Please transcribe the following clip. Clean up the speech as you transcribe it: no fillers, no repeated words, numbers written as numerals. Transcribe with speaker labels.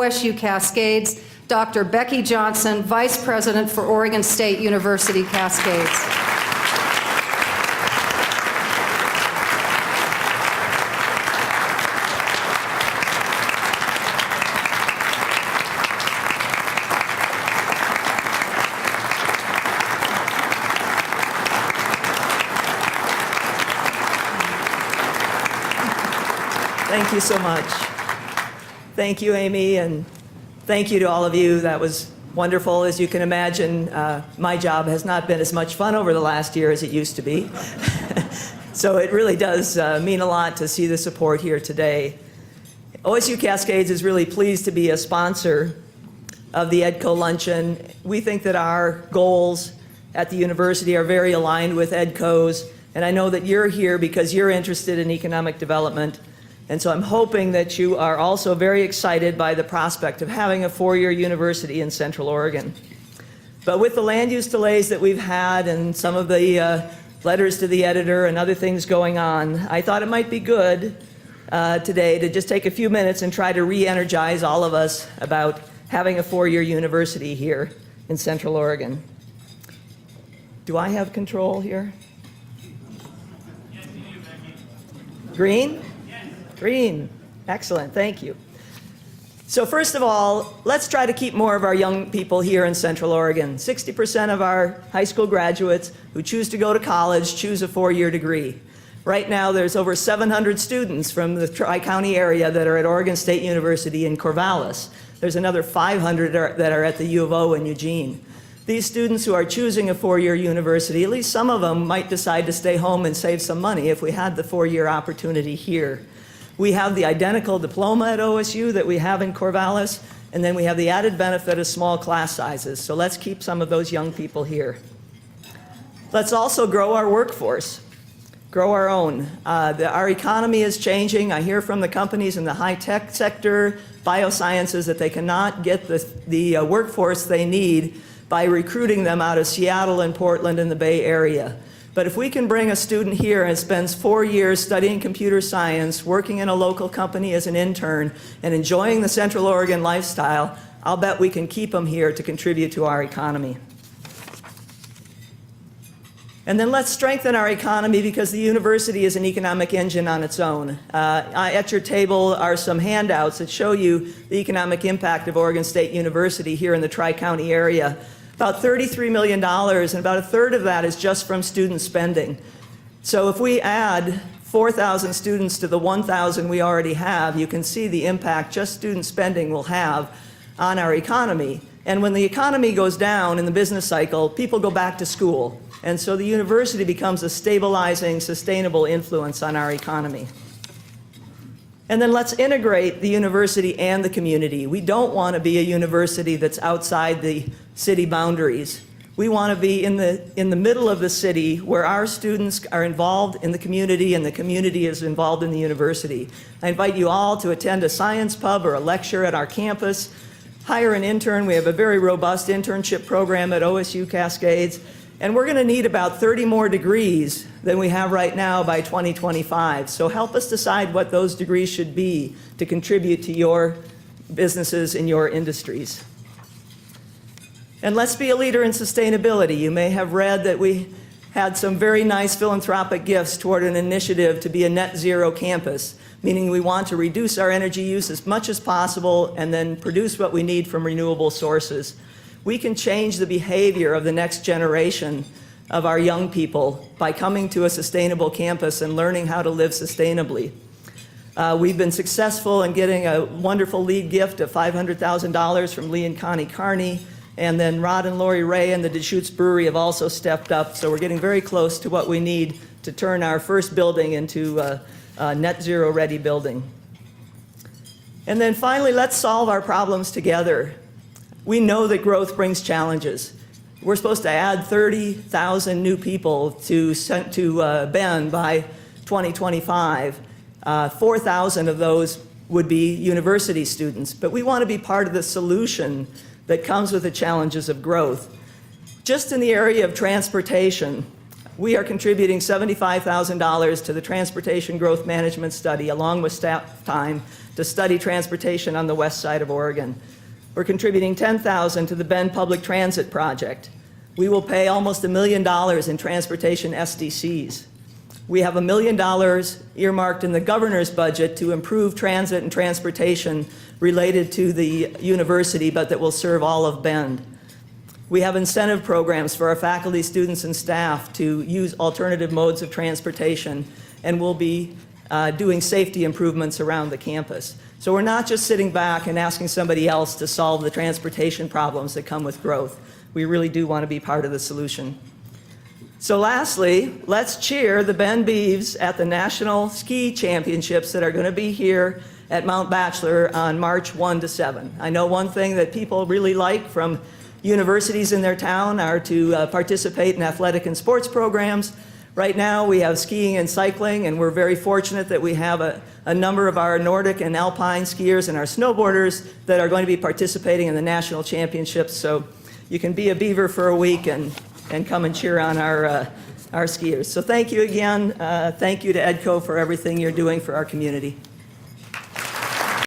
Speaker 1: OSU Cascades, Dr. Becky Johnson, Vice President for Oregon State University Cascades.
Speaker 2: Thank you so much. Thank you, Amy, and thank you to all of you. That was wonderful. As you can imagine, my job has not been as much fun over the last year as it used to be. So it really does mean a lot to see the support here today. OSU Cascades is really pleased to be a sponsor of the EDCO Luncheon. We think that our goals at the university are very aligned with EDCO's, and I know that you're here because you're interested in economic development. And so I'm hoping that you are also very excited by the prospect of having a four-year university in Central Oregon. But with the land use delays that we've had and some of the letters to the editor and other things going on, I thought it might be good today to just take a few minutes and try to re-energize all of us about having a four-year university here in Central Oregon. Do I have control here?
Speaker 3: Yes, you do, Becky.
Speaker 2: Green? Green. Excellent. Thank you. So first of all, let's try to keep more of our young people here in Central Oregon. 60% of our high school graduates who choose to go to college choose a four-year degree. Right now, there's over 700 students from the Tri-County area that are at Oregon State University in Corvallis. There's another 500 that are at the U of O in Eugene. These students who are choosing a four-year university, at least some of them might decide to stay home and save some money if we had the four-year opportunity here. We have the identical diploma at OSU that we have in Corvallis, and then we have the added benefit of small class sizes. So let's keep some of those young people here. Let's also grow our workforce, grow our own. Our economy is changing. I hear from the companies in the high-tech sector, biosciences, that they cannot get the workforce they need by recruiting them out of Seattle and Portland and the Bay Area. But if we can bring a student here and spends 4 years studying computer science, working in a local company as an intern, and enjoying the Central Oregon lifestyle, I'll bet we can keep them here to contribute to our economy. And then let's strengthen our economy because the university is an economic engine on its own. At your table are some handouts that show you the economic impact of Oregon State University here in the Tri-County area. About $33 million, and about a third of that is just from student spending. So if we add 4,000 students to the 1,000 we already have, you can see the impact just student spending will have on our economy. And when the economy goes down in the business cycle, people go back to school. And so the university becomes a stabilizing, sustainable influence on our economy. And then let's integrate the university and the community. We don't want to be a university that's outside the city boundaries. We want to be in the middle of the city where our students are involved in the community and the community is involved in the university. I invite you all to attend a science pub or a lecture at our campus. Hire an intern. We have a very robust internship program at OSU Cascades. And we're going to need about 30 more degrees than we have right now by 2025. So help us decide what those degrees should be to contribute to your businesses and your industries. And let's be a leader in sustainability. You may have read that we had some very nice philanthropic gifts toward an initiative to be a net zero campus, meaning we want to reduce our energy use as much as possible and then produce what we need from renewable sources. We can change the behavior of the next generation of our young people by coming to a sustainable campus and learning how to live sustainably. We've been successful in getting a wonderful lead gift of $500,000 from Lee and Connie Carney, and then Rod and Lori Ray and the Deschutes Brewery have also stepped up, so we're getting very close to what we need to turn our first building into a net zero ready building. And then finally, let's solve our problems together. We know that growth brings challenges. We're supposed to add 30,000 new people to Bend by 2025. 4,000 of those would be university students, but we want to be part of the solution that comes with the challenges of growth. Just in the area of transportation, We are contributing $75,000 to the Transportation Growth Management Study, along with staff time, to study transportation on the west side of Oregon. We're contributing $10,000 to the Bend Public Transit Project. We will pay almost $1 million in transportation SDCs. We have $1 million earmarked in the governor's budget to improve transit and transportation related to the university, but that will serve all of Bend. We have incentive programs for our faculty, students, and staff to use alternative modes of transportation, and we'll be doing safety improvements around the campus. So we're not just sitting back and asking somebody else to solve the transportation problems that come with growth. We really do want to be part of the solution. So lastly, let's cheer the Bend Beavs at the National Ski Championships that are going to be here at Mount Bachelor on March 1 to 7. I know one thing that people really like from universities in their town are to participate in athletic and sports programs. Right now we have skiing and cycling, and we're very fortunate that we have a number of our Nordic and Alpine skiers and our snowboarders that are going to be participating in the national championships. So you can be a Beaver for a week and come and cheer on our skiers. So thank you again. Thank you to EDCO for everything you're doing for our community.